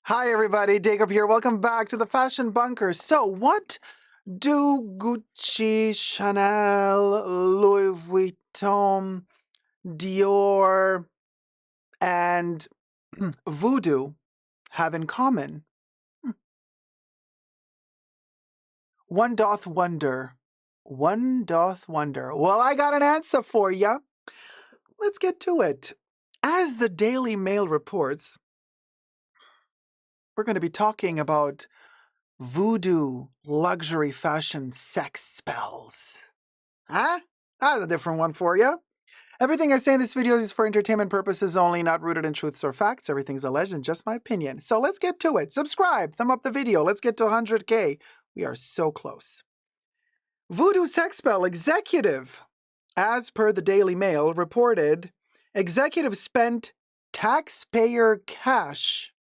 Hi, everybody. Dacob here. Welcome back to the Fashion Bunker. So, what do Gucci, Chanel, Louis Vuitton, Dior, and Voodoo have in common? One doth wonder. One doth wonder. Well, I got an answer for you. Let's get to it. As the Daily Mail reports, we're going to be talking about Voodoo luxury fashion sex spells. Huh? That's a different one for you. Everything I say in this video is for entertainment purposes only, not rooted in truths or facts. Everything's alleged and just my opinion. So let's get to it. Subscribe, thumb up the video. Let's get to 100K. We are so close. Voodoo sex spell executive, as per the Daily Mail, reported executive spent taxpayer cash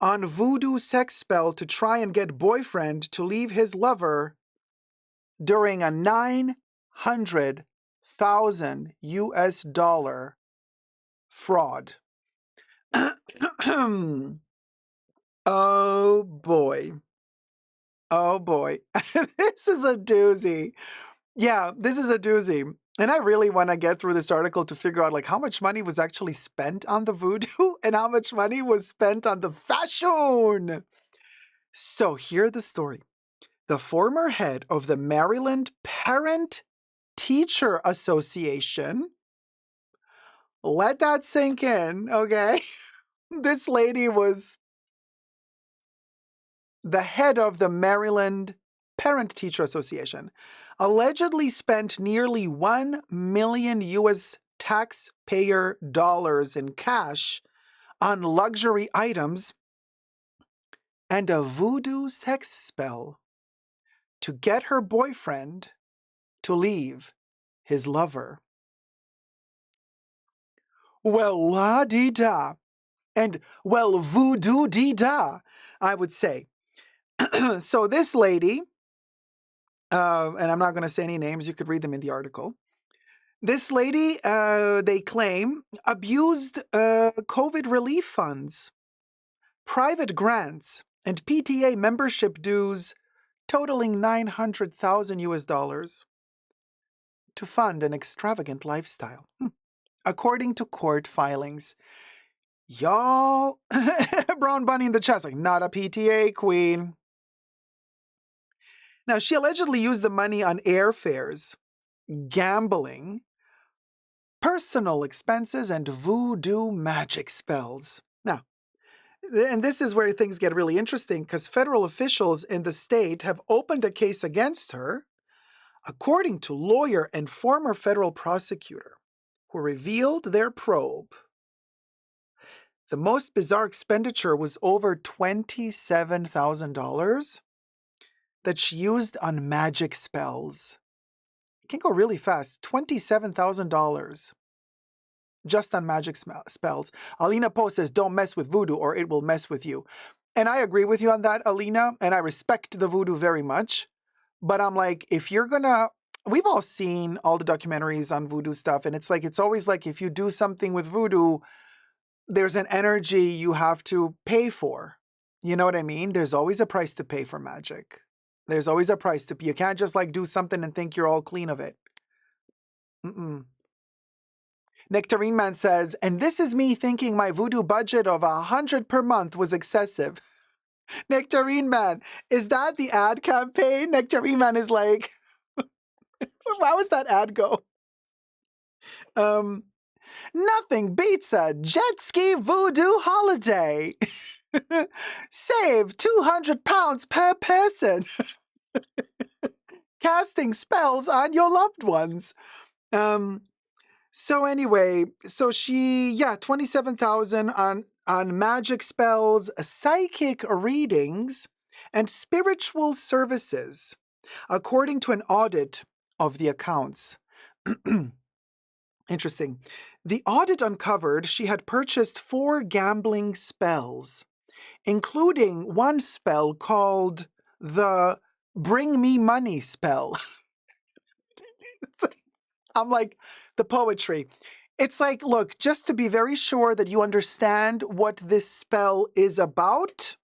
on voodoo sex spell to try and get boyfriend to leave his lover during a $900,000 US fraud. Oh boy. Oh boy. This is a doozy. Yeah, this is a doozy. And I really want to get through this article to figure out like how much money was actually spent on the voodoo and how much money was spent on the fashion. So here's the story. The former head of the Maryland Parent Teacher Association, let that sink in, okay? This lady was the head of the Maryland Parent Teacher Association, allegedly spent nearly $1 million US taxpayer dollars in cash on luxury items and a voodoo sex spell to get her boyfriend to leave his lover. Well, la-dee-da, and well, voodoo-dee-da, I would say. So this lady, and I'm not going to say any names, you could read them in the article. This lady, they claim, abused COVID relief funds, private grants, and PTA membership dues totaling 900,000 US dollars to fund an extravagant lifestyle. According to court filings, y'all, Brown Bunny in the chest, like, not a PTA queen. Now, she allegedly used the money on airfares, gambling, personal expenses, and voodoo magic spells. Now, and this is where things get really interesting because federal officials in the state have opened a case against her, according to lawyer and former federal prosecutor who revealed their probe. The most bizarre expenditure was over $27,000 that she used on magic spells. It can go really fast. $27,000 just on magic spells. Alina Poe says, don't mess with voodoo or it will mess with you. And I agree with you on that, Alina, and I respect the voodoo very much. But I'm like, if you're gonna, we've all seen all the documentaries on voodoo stuff, and it's like, it's always like if you do something with voodoo, there's an energy you have to pay for. You know what I mean? There's always a price to pay for magic. There's always a price to pay. You can't just like do something and think you're all clean of it. Nectarine Man says, and this is me thinking my voodoo budget of 100 per month was excessive. Nectarine Man, is that the ad campaign? Nectarine Man is like, how was that ad go? Nothing beats a jet ski voodoo holiday. Save 200 pounds per person. Casting spells on your loved ones. So anyway, so she, 27,000 on magic spells, psychic readings, and spiritual services, according to an audit of the accounts. Interesting. The audit uncovered she had purchased 4 gambling spells, including one spell called the Bring Me Money spell. I'm like, the poetry. It's like, look, just to be very sure that you understand what this spell is about,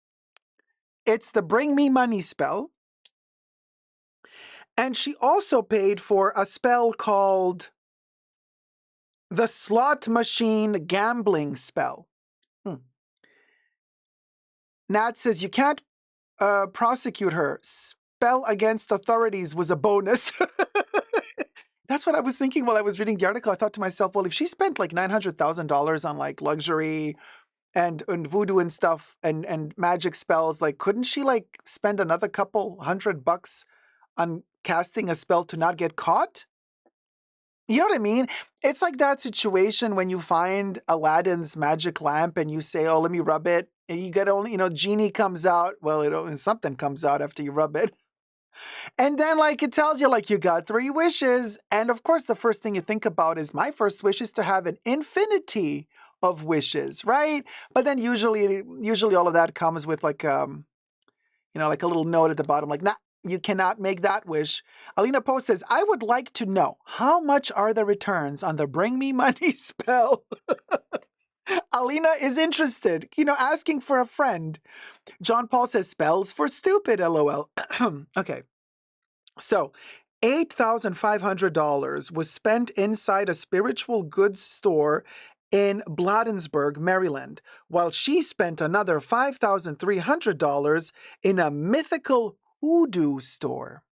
it's the bring me money spell. And she also paid for a spell called the slot machine gambling spell. Nat says you can't prosecute her. Spell against authorities was a bonus. That's what I was thinking while I was reading the article. I thought to myself, well, if she spent like $900,000 on like luxury and voodoo and stuff and magic spells, like couldn't she like spend another couple $100 on casting a spell to not get caught? You know what I mean? It's like that situation when you find Aladdin's magic lamp and you say, oh, let me rub it. And you get only, genie comes out. Well, something comes out after you rub it. And then like it tells you like you got 3 wishes. And of course, the first thing you think about is my first wish is to have an infinity of wishes, right? But then usually all of that comes with like, like a little note at the bottom, like, nah, you cannot make that wish. Alina Poe says, I would like to know how much are the returns on the bring me money spell? Alina is interested, asking for a friend. John Paul says, spells for stupid, LOL. Okay. So, $8,500 was spent inside a spiritual goods store in Bladensburg, Maryland, while she spent another $5,300 in a mythical hoodoo store.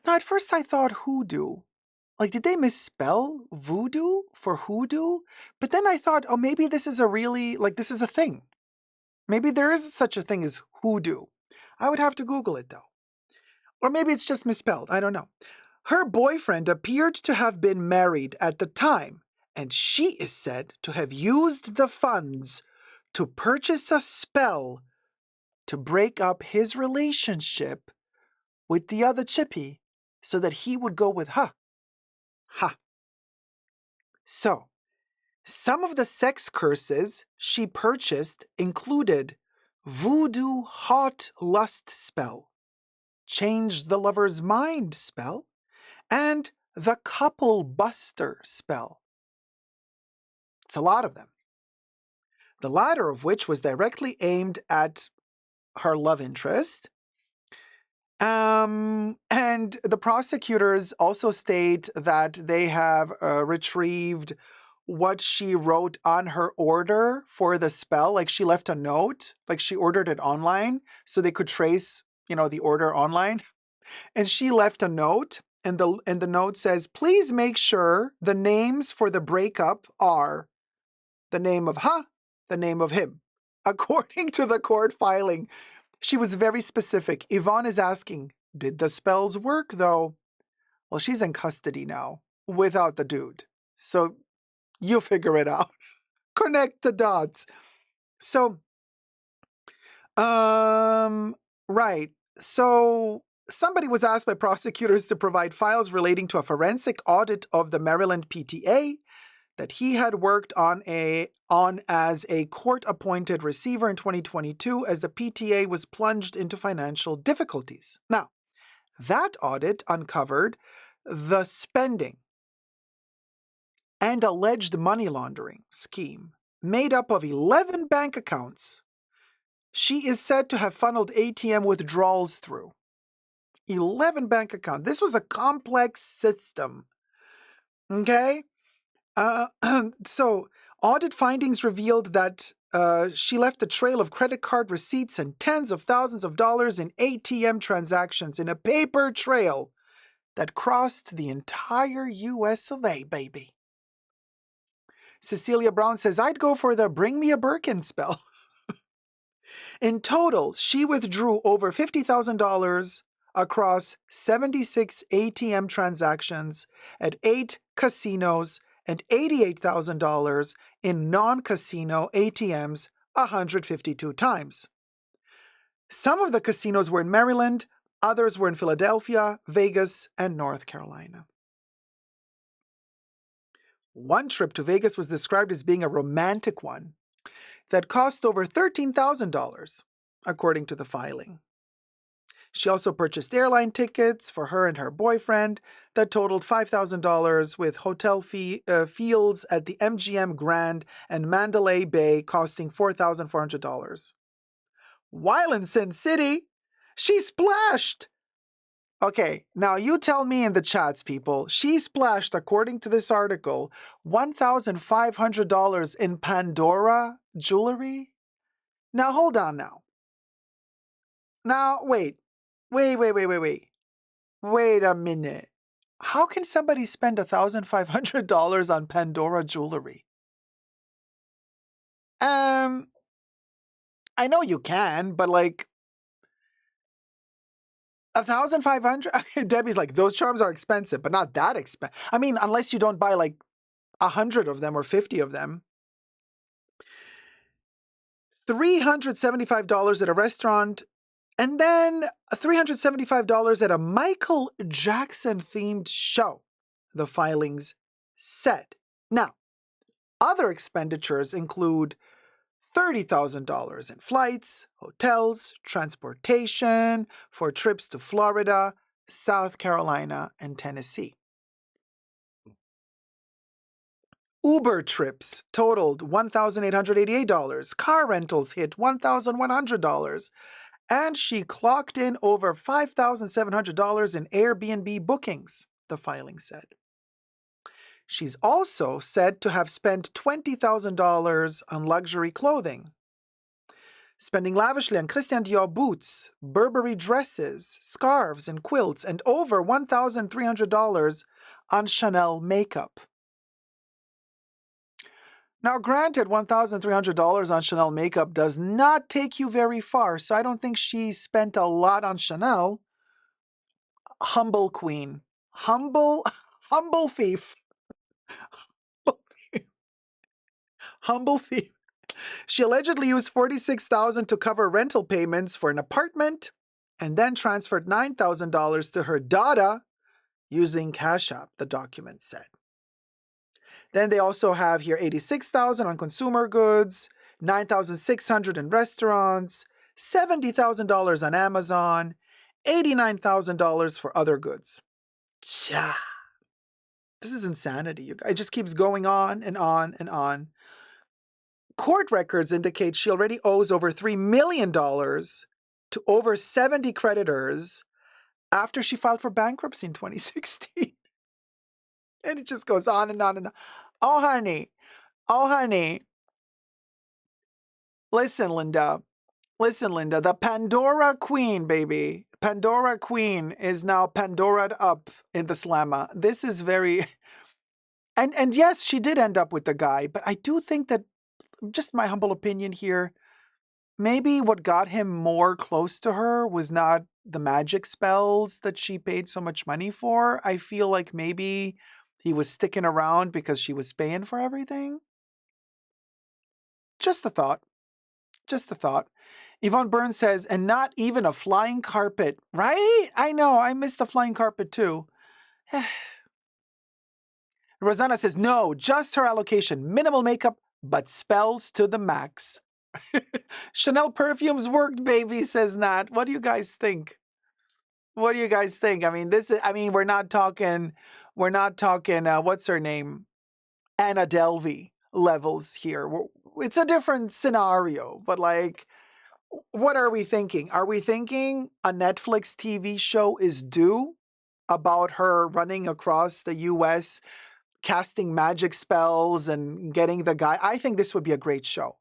Now, at first I thought hoodoo. Like, did they misspell voodoo for hoodoo? But then I thought, oh, maybe this is this is a thing. Maybe there is such a thing as hoodoo. I would have to Google it, though. Or maybe it's just misspelled. I don't know. Her boyfriend appeared to have been married at the time, and she is said to have used the funds to purchase a spell to break up his relationship with the other chippy so that he would go with her. Ha. So, some of the sex curses she purchased included Voodoo Hot Lust spell, Change the Lover's Mind spell, and the Couple Buster spell. It's a lot of them. The latter of which was directly aimed at her love interest. And the prosecutors also state that they have retrieved what she wrote on her order for the spell. Like she left a note, like she ordered it online so they could trace, the order online. And she left a note, and the note says, please make sure the names for the breakup are the name of her, the name of him. According to the court filing, she was very specific. Yvonne is asking, did the spells work though? Well, she's in custody now without the dude. So you figure it out. Connect the dots. So, right. So somebody was asked by prosecutors to provide files relating to a forensic audit of the Maryland PTA that he had worked on as a court-appointed receiver in 2022 as the PTA was plunged into financial difficulties. Now, that audit uncovered the spending and alleged money laundering scheme made up of 11 bank accounts she is said to have funneled ATM withdrawals through. 11 bank accounts. This was a complex system. Okay? So, audit findings revealed that she left a trail of credit card receipts and tens of thousands of dollars in ATM transactions in a paper trail that crossed the entire US of A, baby. Cecilia Brown says, I'd go for the bring me a Birkin spell. In total, she withdrew over $50,000 across 76 ATM transactions at 8 casinos and $88,000 in non-casino ATMs 152 times. Some of the casinos were in Maryland, others were in Philadelphia, Vegas, and North Carolina. One trip to Vegas was described as being a romantic one that cost over $13,000, according to the filing. She also purchased airline tickets for her and her boyfriend that totaled $5,000 with hotel fields at the MGM Grand and Mandalay Bay costing $4,400. While in Sin City, she splashed. Okay, now you tell me in the chats, people. She splashed, according to this article, $1,500 in Pandora jewelry? Now, hold on now. Now, wait. Wait a minute. How can somebody spend $1,500 on Pandora jewelry? I know you can, but like 1,500. Debbie's like, those charms are expensive, but not that expensive. I mean, unless you don't buy like 100 of them or 50 of them. $375 at a restaurant, and then $375 at a Michael Jackson themed show, the filings said. Now, other expenditures include $30,000 in flights, hotels, transportation for trips to Florida, South Carolina, and Tennessee. Uber trips totaled $1,888. Car rentals hit $1,100. And she clocked in over $5,700 in Airbnb bookings, the filing said. She's also said to have spent $20,000 on luxury clothing, spending lavishly on Christian Dior boots, Burberry dresses, scarves, and quilts, and over $1,300 on Chanel makeup. Now, granted, $1,300 on Chanel makeup does not take you very far, so I don't think she spent a lot on Chanel. Humble queen. Humble thief. Humble thief. She allegedly used $46,000 to cover rental payments for an apartment and then transferred $9,000 to her daughter using Cash App, the document said. Then they also have here $86,000 on consumer goods, $9,600 in restaurants, $70,000 on Amazon, $89,000 for other goods. Cha. This is insanity. It just keeps going on and on and on. Court records indicate she already owes over $3 million to over 70 creditors after she filed for bankruptcy in 2016. And it just goes on and on and on. Oh, honey. Listen, Linda. The Pandora Queen, baby. Pandora Queen is now Pandora'd up in the slammer. This is very... And yes, she did end up with the guy, but I do think that, just my humble opinion here, maybe what got him more close to her was not the magic spells that she paid so much money for. I feel like maybe he was sticking around because she was paying for everything. Just a thought. Yvonne Burns says, and not even a flying carpet, right? I know, I missed the flying carpet too. Rosanna says, no, just her allocation. Minimal makeup, but spells to the max. Chanel perfumes worked, baby, says Nat. What do you guys think? I mean, we're not talking, what's her name? Anna Delvey levels here. It's a different scenario, but like, what are we thinking? Are we thinking a Netflix TV show is due about her running across the U.S., casting magic spells and getting the guy? I think this would be a great show.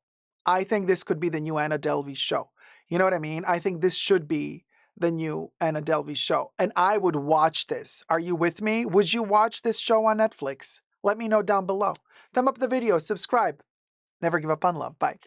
I think this could be the new Anna Delvey show. You know what I mean? I think this should be the new Anna Delvey show. And I would watch this. Are you with me? Would you watch this show on Netflix? Let me know down below. Thumb up the video, subscribe. Never give up on love. Bye.